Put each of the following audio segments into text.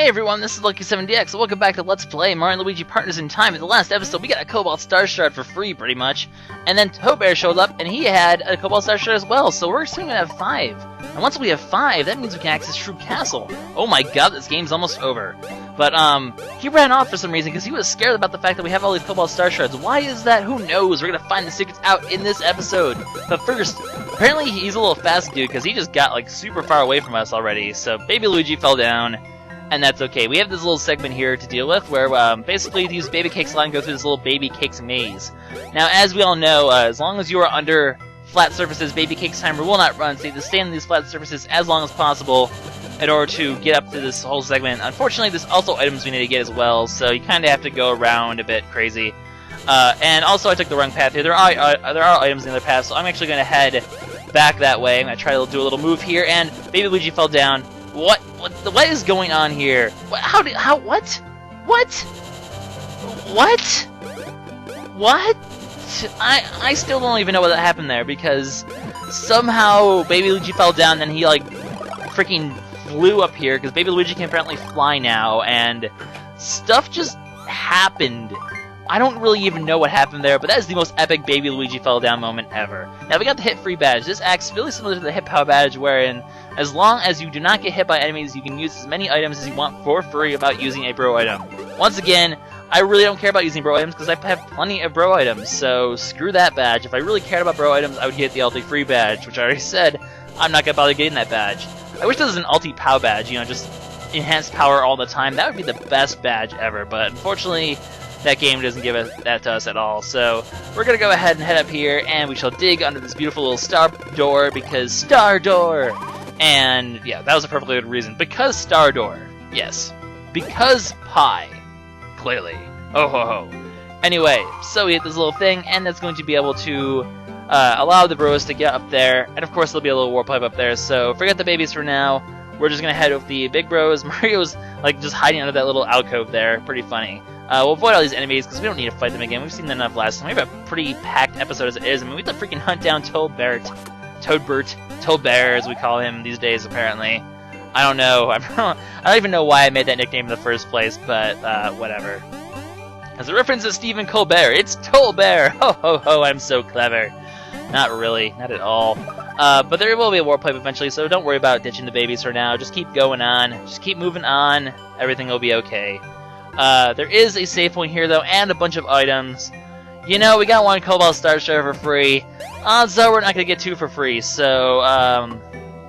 Hey everyone, this is LuckySevenDX, welcome back to Let's Play Mario & Luigi Partners in Time. In the last episode, we got a Cobalt Star Shard for free, pretty much. And then Toadbert showed up, and he had a Cobalt Star Shard as well, so we're soon gonna have 5. And once we have 5, that means we can access Shroob Castle. Oh my god, this game's almost over. But, he ran off for some reason, because he was scared about the fact that we have all these Cobalt Star Shards. Why is that? Who knows? We're gonna find the secrets out in this episode. But first, apparently he's a little fast dude, because he just got, like, super far away from us already. So, Baby Luigi fell down. And that's okay. We have this little segment here to deal with where basically these Babycakes line go through this little Babycakes Maze. Now, as we all know, as long as you are under flat surfaces, Babycakes timer will not run, so you have to stay on these flat surfaces as long as possible in order to get up to this whole segment. Unfortunately, there's also items we need to get as well, so you kind of have to go around a bit crazy. And also, I took the wrong path here. There are items in the other path, so I'm actually going to head back that way. I'm going to try to do a little move here, and Baby Luigi fell down. What is going on here? What? I still don't even know what happened there, because somehow Baby Luigi fell down, then he, like, freaking flew up here, because Baby Luigi can apparently fly now, and stuff just happened. I don't really even know what happened there, but that is the most epic Baby Luigi fell down moment ever. Now, we got the hit free badge. This acts really similar to the hit power badge, wherein as long as you do not get hit by enemies, you can use as many items as you want for free without using a bro item. Once again, I really don't care about using bro items because I have plenty of bro items, so screw that badge. If I really cared about bro items, I would get the ulti free badge, which I already said I'm not going to bother getting that badge. I wish there was an ulti pow badge, you know, just enhanced power all the time. That would be the best badge ever, but unfortunately, that game doesn't give that to us at all. So we're going to go ahead and head up here, and we shall dig under this beautiful little star door, because star door! And yeah, that was a perfectly good reason. Because star door. Yes. Because pie. Clearly. Oh ho ho. Anyway, so we hit this little thing, and that's going to be able to allow the bros to get up there. And of course there'll be a little warp pipe up there, so forget the babies for now. We're just going to head with the big bros. Mario's like just hiding under that little alcove there. Pretty funny. We'll avoid all these enemies because we don't need to fight them again. We've seen them enough last time. We have a pretty packed episode as it is. I mean, we have to freaking hunt down Toadbert, as we call him these days, apparently. I don't know. I don't even know why I made that nickname in the first place, but whatever. As a reference to Stephen Colbert, it's Toadbert! Ho ho ho, I'm so clever. Not really, not at all. But there will be a warp pipe eventually, so don't worry about ditching the babies for now. Just keep going on. Just keep moving on. Everything will be okay. There is a save point here, though, and a bunch of items. You know, we got one Cobalt Star Shard for free. Odds are we're not going to get 2 for free, so,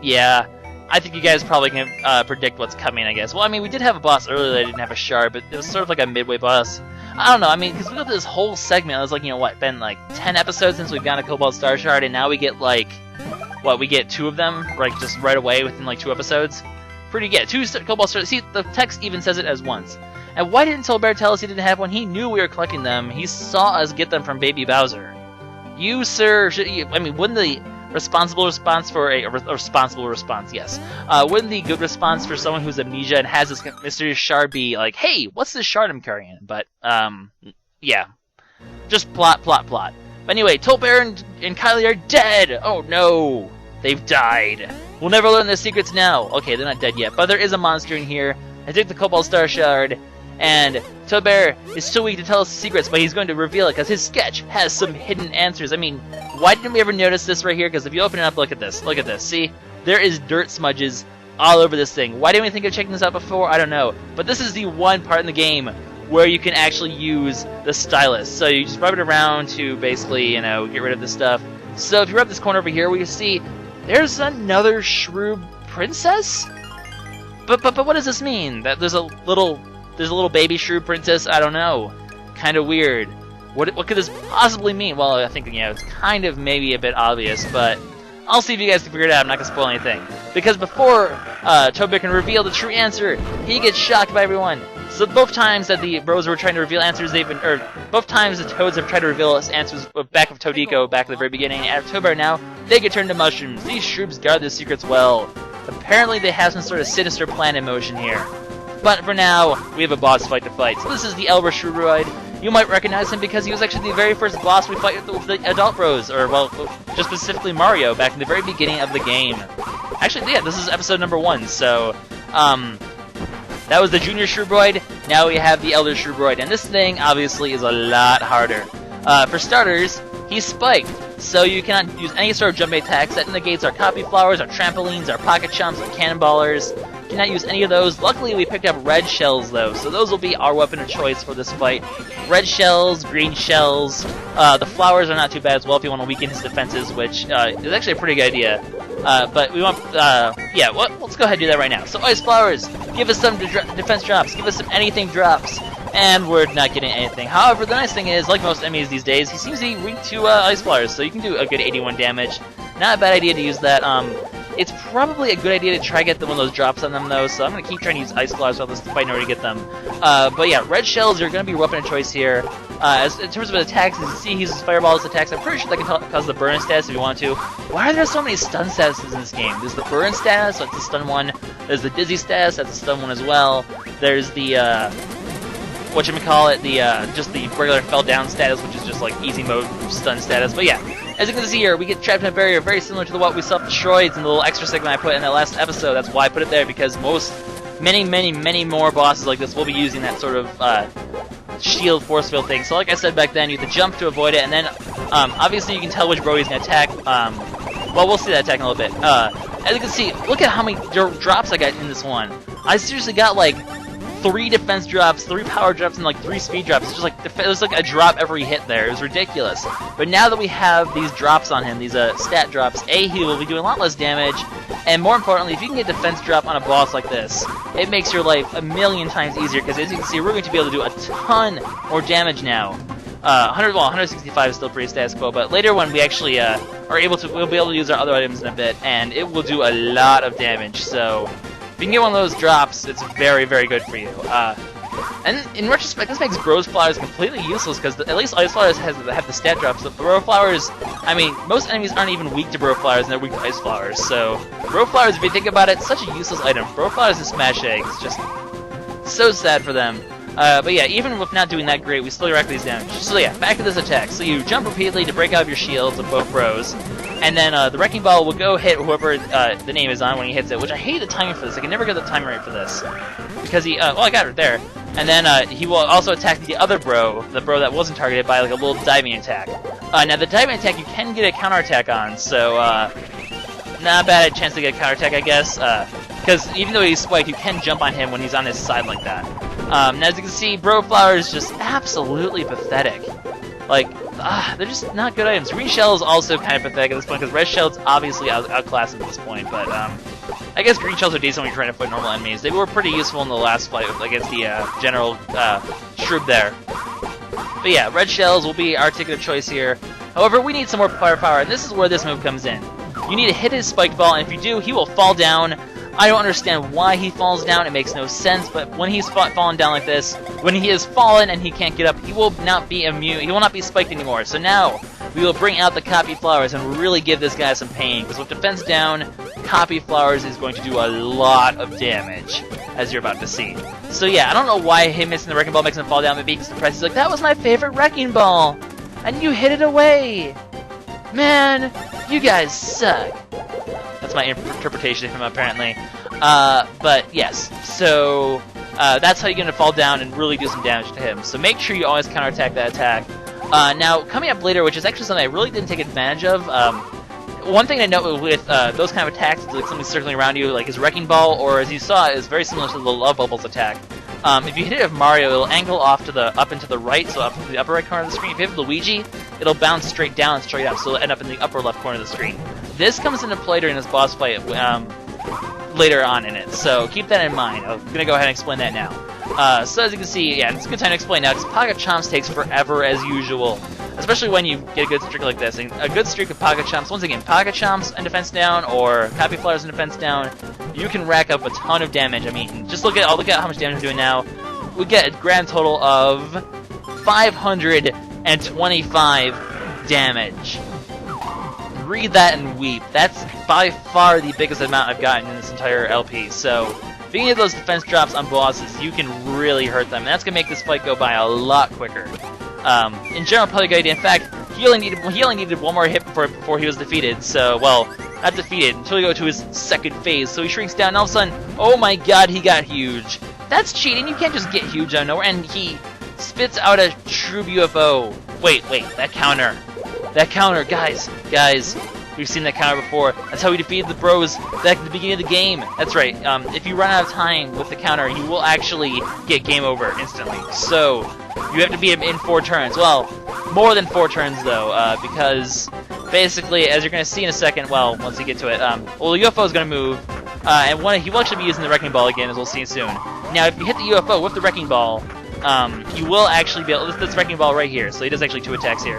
yeah. I think you guys probably can predict what's coming, I guess. Well, I mean, we did have a boss earlier that didn't have a shard, but it was sort of like a midway boss. I don't know, I mean, because we got this whole segment, it was like, you know what, been like 10 episodes since we've gotten a Cobalt Star Shard, and now we get like, what, we get 2 of them, like, just right away within like 2 episodes? Pretty good. 2 Cobalt Stars. See, the text even says it as once. And why didn't Toadbert tell us he didn't have one? He knew we were collecting them. He saw us get them from Baby Bowser. You, sir, I mean, wouldn't the responsible response for a responsible response, yes. Wouldn't the good response for someone who's amnesia and has this mysterious shard be like, hey, what's this shard I'm carrying? But, yeah. Just plot. But anyway, Toadbert and Kylie are dead! Oh no! They've died. We'll never learn their secrets now. Okay, they're not dead yet, but there is a monster in here. I took the Cobalt Star Shard, and Toadbert is too weak to tell us the secrets, but he's going to reveal it because his sketch has some hidden answers. I mean, why didn't we ever notice this right here? Because if you open it up, look at this. Look at this. See? There is dirt smudges all over this thing. Why didn't we think of checking this out before? I don't know. But this is the one part in the game where you can actually use the stylus. So you just rub it around to basically, you know, get rid of this stuff. So if you rub this corner over here, we can see there's another Shroob princess? But what does this mean? That there's a little baby Shroob princess? I don't know. Kind of weird. What could this possibly mean? Well, I think, you know, it's kind of maybe a bit obvious, but I'll see if you guys can figure it out. I'm not going to spoil anything. Because before Toadbert can reveal the true answer, he gets shocked by everyone. So both times that the bros were trying to reveal answers, both times the toads have tried to reveal us answers back of Toadico, back at the very beginning, and Toadbert now, they get turned to mushrooms. These Shroobs guard their secrets well. Apparently they have some sort of sinister plan in motion here. But for now, we have a boss fight to fight. So this is the Elder Shrooboid. You might recognize him because he was actually the very first boss we fight with the adult bros, or, well, just specifically Mario, back in the very beginning of the game. Actually, yeah, this is episode number 1, so, That was the Junior Shrooboid, now we have the Elder Shrooboid, and this thing obviously is a lot harder. For starters, he's spiked, so you cannot use any sort of jumping attacks. That negates our copy flowers, our trampolines, our pocket chumps, our cannonballers. You cannot use any of those. Luckily, we picked up red shells, though, so those will be our weapon of choice for this fight. Red shells, green shells. The flowers are not too bad as well if you want to weaken his defenses, which is actually a pretty good idea. But we want, yeah, let's go ahead and do that right now. So, Ice Flowers, give us some defense drops, give us some anything drops. And we're not getting anything. However, the nice thing is, like most enemies these days, he seems to be weak to Ice Flowers, so you can do a good 81 damage. Not a bad idea to use that. It's probably a good idea to try to get one of those drops on them, though, so I'm going to keep trying to use Ice Flowers throughout this fight in order to get them. But yeah, red shells are going to be your weapon of choice here. In terms of attacks, as you see, he uses Fireball's attacks. I'm pretty sure that can cause the burn status if you want to. Why are there so many stun statuses in this game? There's the burn status, so it's a stun one. There's the dizzy status, that's a stun one as well. There's the, whatchamacallit, just the regular fell down status, which is just like easy mode stun status. But yeah, as you can see here, we get trapped in a barrier very similar to what we saw destroyed in the little extra segment I put in that last episode. That's why I put it there, because many more bosses like this will be using that sort of shield force field thing. So like I said back then, you have to jump to avoid it, and then obviously you can tell which bro he's going to attack. Well, we'll see that attack in a little bit. As you can see, look at how many drops I got in this one. I seriously got like 3 defense drops, 3 power drops, and like 3 speed drops. It's just like it was like a drop every hit there. It was ridiculous. But now that we have these drops on him, these stat drops, he will be doing a lot less damage. And more importantly, if you can get defense drop on a boss like this, it makes your life a million times easier. Because as you can see, we're going to be able to do a ton more damage now. 165 is still pretty status quo, but later when we actually we'll be able to use our other items in a bit, and it will do a lot of damage. So if you can get one of those drops, it's very, very good for you. And in retrospect, this makes Bros Flowers completely useless, because at least Ice Flowers have the stat drops. But Bro Flowers, I mean, most enemies aren't even weak to Bro Flowers, and they're weak to Ice Flowers. So Bro Flowers, if you think about it, such a useless item. Bro Flowers and Smash Eggs, just so sad for them. But yeah, even with not doing that great, we still rack these damage. So yeah, back to this attack. So you jump repeatedly to break out of your shields of both bros, and then the Wrecking Ball will go hit whoever the name is on when he hits it, which I hate the timing for this. I can never get the timing right for this. Because he, well, I got it there. And then he will also attack the other bro, the bro that wasn't targeted, by like a little diving attack. Now the diving attack you can get a counterattack on, so not a bad chance to get a counterattack, I guess. Because even though he's spiked, you can jump on him when he's on his side like that. Now as you can see, Bro Flower is just absolutely pathetic. Like, they're just not good items. Green Shell is also kind of pathetic at this point, because Red Shell's obviously outclassed at this point, but I guess Green Shells are decent when you're trying to fight normal enemies. They were pretty useful in the last fight against the General Shroob there. But yeah, Red Shells will be our ticket of choice here. However, we need some more firepower, and this is where this move comes in. You need to hit his spiked ball, and if you do, he will fall down. I don't understand why he falls down, it makes no sense, but when he's fallen down like this, when he has fallen and he can't get up, he will not be immune, he will not be spiked anymore. So now, we will bring out the Copy Flowers and really give this guy some pain, because with defense down, Copy Flowers is going to do a lot of damage, as you're about to see. So yeah, I don't know why him missing the Wrecking Ball makes him fall down, maybe he's depressed. He's like, that was my favorite Wrecking Ball, and you hit it away! Man, you guys suck. That's my interpretation of him, apparently. But yes, so that's how you're going to fall down and really do some damage to him. So make sure you always counterattack that attack. Now, coming up later, which is actually something I really didn't take advantage of, one thing to note with those kind of attacks is like something circling around you, like his Wrecking Ball, or as you saw, is very similar to the Love Bubbles attack. If you hit it with Mario, it'll angle off to up and to the right, so up to the upper right corner of the screen. If you hit Luigi, it'll bounce straight down and straight up, so it'll end up in the upper left corner of the screen. This comes into play during this boss fight later on in it, so keep that in mind. I'm going to go ahead and explain that now. So as you can see, yeah, it's a good time to explain now, because Pocket Chomps takes forever as usual. Especially when you get a good streak like this. And a good streak of Pocket Chomps, once again, Pocket Chomps and defense down, or Copy Flowers and defense down, you can rack up a ton of damage. I mean, just look at how much damage I'm doing now. We get a grand total of 525 damage. Read that and weep. That's by far the biggest amount I've gotten in this entire LP. So, if you can get those defense drops on bosses, you can really hurt them. And that's going to make this fight go by a lot quicker. In general, probably a good idea. In fact, he only needed one more hit before he was defeated. So, well, not defeated, until we go to his second phase. So he shrinks down, and all of a sudden, oh my god, he got huge. That's cheating. You can't just get huge out of nowhere. And he spits out a Shroob UFO. Wait, that counter. That counter, guys. We've seen that counter before. That's how we defeated the bros back at the beginning of the game. That's right. If you run out of time with the counter, you will actually get game over instantly. So, you have to beat him in 4 turns. Well, more than 4 turns, though, because basically, as you're going to see in a second, well, once you get to it, well, the UFO is going to move, and he will actually be using the Wrecking Ball again, as we'll see soon. Now, if you hit the UFO with the Wrecking Ball, you will actually be able... This Wrecking Ball right here, so he does actually 2 attacks here.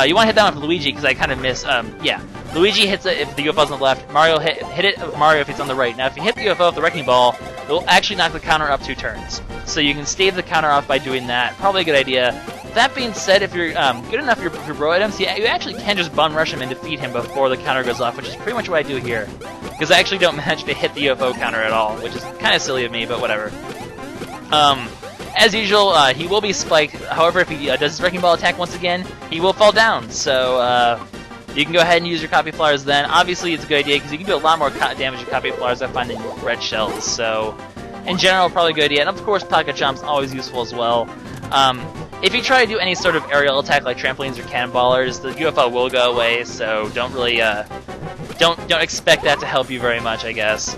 You want to hit that one with Luigi, because I kind of miss... yeah. Luigi hits it if the UFO's on the left. Mario hit it with Mario if it's on the right. Now, if you hit the UFO with the Wrecking Ball, it will actually knock the counter up 2 turns. So you can stave the counter off by doing that. Probably a good idea. That being said, if you're good enough with your bro items, you actually can just bum rush him and defeat him before the counter goes off, which is pretty much what I do here. Because I actually don't manage to hit the UFO counter at all, which is kind of silly of me, but whatever. As usual, he will be spiked. However, if he does his Wrecking Ball attack once again, he will fall down. So, you can go ahead and use your copy flowers then. Obviously, it's a good idea because you can do a lot more damage with copy flowers I find than red shells. So, in general, probably a good idea. And of course, Pocket Chomp's always useful as well. If you try to do any sort of aerial attack like trampolines or cannonballers, the UFO will go away. So, don't really, don't expect that to help you very much, I guess.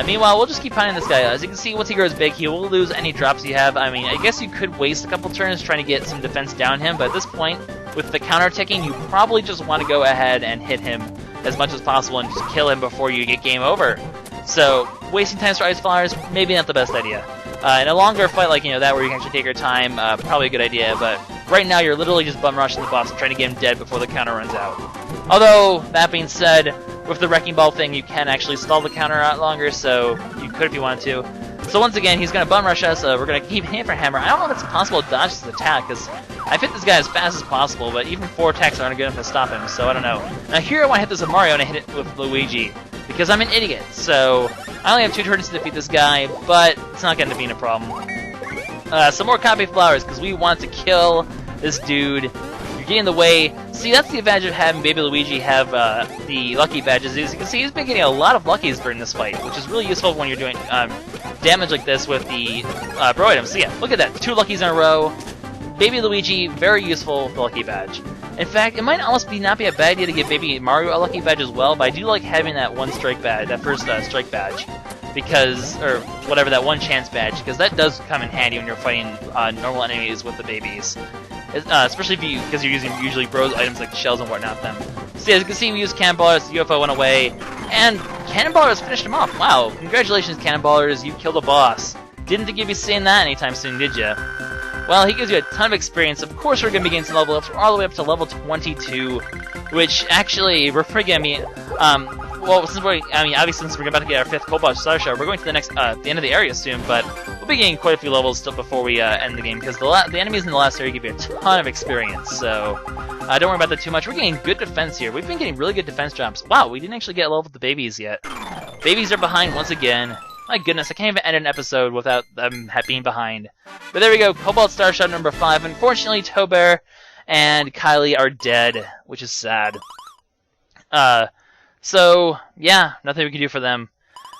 Meanwhile, we'll just keep finding this guy. As you can see, once he grows big, he will lose any drops you have. I mean, I guess you could waste a couple turns trying to get some defense down him, but at this point, with the counter ticking, you probably just want to go ahead and hit him as much as possible and just kill him before you get game over. So, wasting time for ice flowers, maybe not the best idea. In a longer fight like, that where you can actually take your time, probably a good idea, but right now you're literally just bum rushing the boss and trying to get him dead before the counter runs out. Although, that being said, with the Wrecking Ball thing, you can actually stall the counter out longer, so you could if you wanted to. So once again, he's going to bum rush us, we're going to keep hitting for Hammer. I don't know if it's possible to dodge his attack, because I've hit this guy as fast as possible, but even 4 attacks aren't good enough to stop him, so I don't know. Now here I want to hit this with Mario, and I hit it with Luigi, because I'm an idiot, so I only have 2 turns to defeat this guy, but it's not going to be a problem. Some more copy flowers, because we want to kill this dude. You're getting in the way. See, that's the advantage of having Baby Luigi have the lucky badges. As you can see, he's been getting a lot of luckies during this fight, which is really useful when you're doing damage like this with the bro items. So yeah, look at that. 2 luckies in a row. Baby Luigi, very useful with the lucky badge. In fact, it might almost not be a bad idea to give Baby Mario a lucky badge as well, but I do like having that 1 strike badge, that first strike badge. Because, or whatever, that 1 chance badge, because that does come in handy when you're fighting normal enemies with the babies. Especially because you're using usually bros items like shells and whatnot them. So as you can see, we used Cannonballers, the UFO went away, and Cannonballers finished him off. Wow, congratulations Cannonballers, you killed a boss. Didn't think you'd be seeing that anytime soon, did ya? Well, he gives you a ton of experience. Of course we're going to be getting some level ups. We're all the way up to level 22, which actually, we're pretty good. Well, since obviously since we're about to get our 5th Cobalt Star Shard, we're going to the next, the end of the area soon, but we'll be getting quite a few levels still before we end the game, because the enemies in the last area give you a ton of experience, so don't worry about that too much. We're getting good defense here. We've been getting really good defense jumps. Wow, we didn't actually get a level with the babies yet. Babies are behind once again. My goodness, I can't even end an episode without them being behind. But there we go, Cobalt Star Shard number 5. Unfortunately, Toadbert and Kylie are dead, which is sad. So, yeah, nothing we can do for them.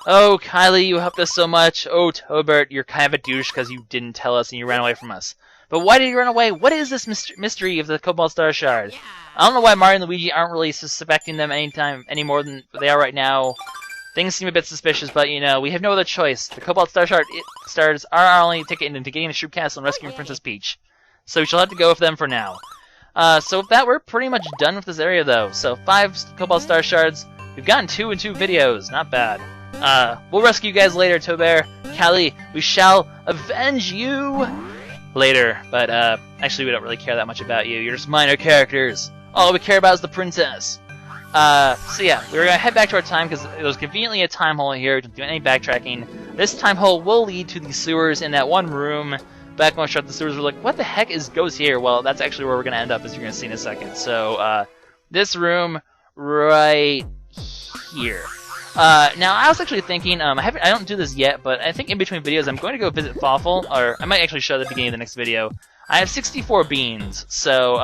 Oh, Kylie, you helped us so much. Oh, Toadbert, you're kind of a douche because you didn't tell us and you ran away from us. But why did you run away? What is this mystery of the Cobalt Star Shard? Yeah. I don't know why Mario and Luigi aren't really suspecting them any more than they are right now. Things seem a bit suspicious, but, we have no other choice. The Cobalt Star Shard stars are our only ticket into getting the Shroob Castle and rescuing Princess Peach. So we shall have to go with them for now. So with that, we're pretty much done with this area, though. So 5 Cobalt Star Shards. We've gotten 2 in 2 videos. Not bad. We'll rescue you guys later, Toadbert. Kylie, we shall avenge you later. But, actually, we don't really care that much about you. You're just minor characters. All we care about is the princess. So yeah, we're going to head back to our time because it was conveniently a time hole here. Don't do any backtracking. This time hole will lead to the sewers in that one room. Back when I shut the sewers, we're like, what the heck goes here? Well, that's actually where we're going to end up, as you're going to see in a second. So, this room right here. Now, I was actually thinking, I don't do this yet, but I think in between videos I'm going to go visit Fawful, or I might actually show at the beginning of the next video. I have 64 beans, so,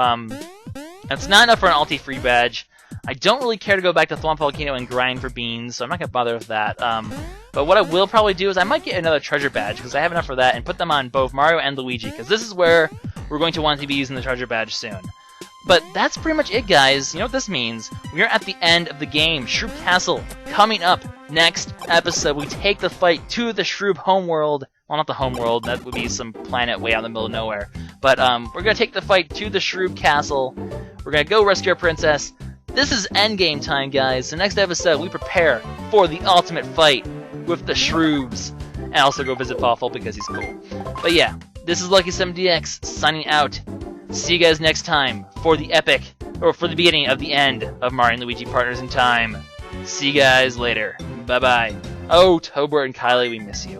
that's not enough for an Alti free badge. I don't really care to go back to Thwomp Volcano and grind for beans, so I'm not going to bother with that. But what I will probably do is I might get another treasure badge, because I have enough for that, and put them on both Mario and Luigi, because this is where we're going to want to be using the treasure badge soon. But that's pretty much it, guys. You know what this means? We are at the end of the game. Shroob Castle, coming up next episode. We take the fight to the Shroob homeworld. Well, not the homeworld. That would be some planet way out in the middle of nowhere. But we're going to take the fight to the Shroob Castle. We're going to go rescue our princess. This is endgame time, guys. So next episode, we prepare for the ultimate fight with the Shroobs. And also go visit Fawful because he's cool. But yeah, this is LuckySevenDX signing out. See you guys next time for the epic, or for the beginning of the end of Mario and Luigi Partners in Time. See you guys later. Bye-bye. Oh, Toadbert and Kylie, we miss you.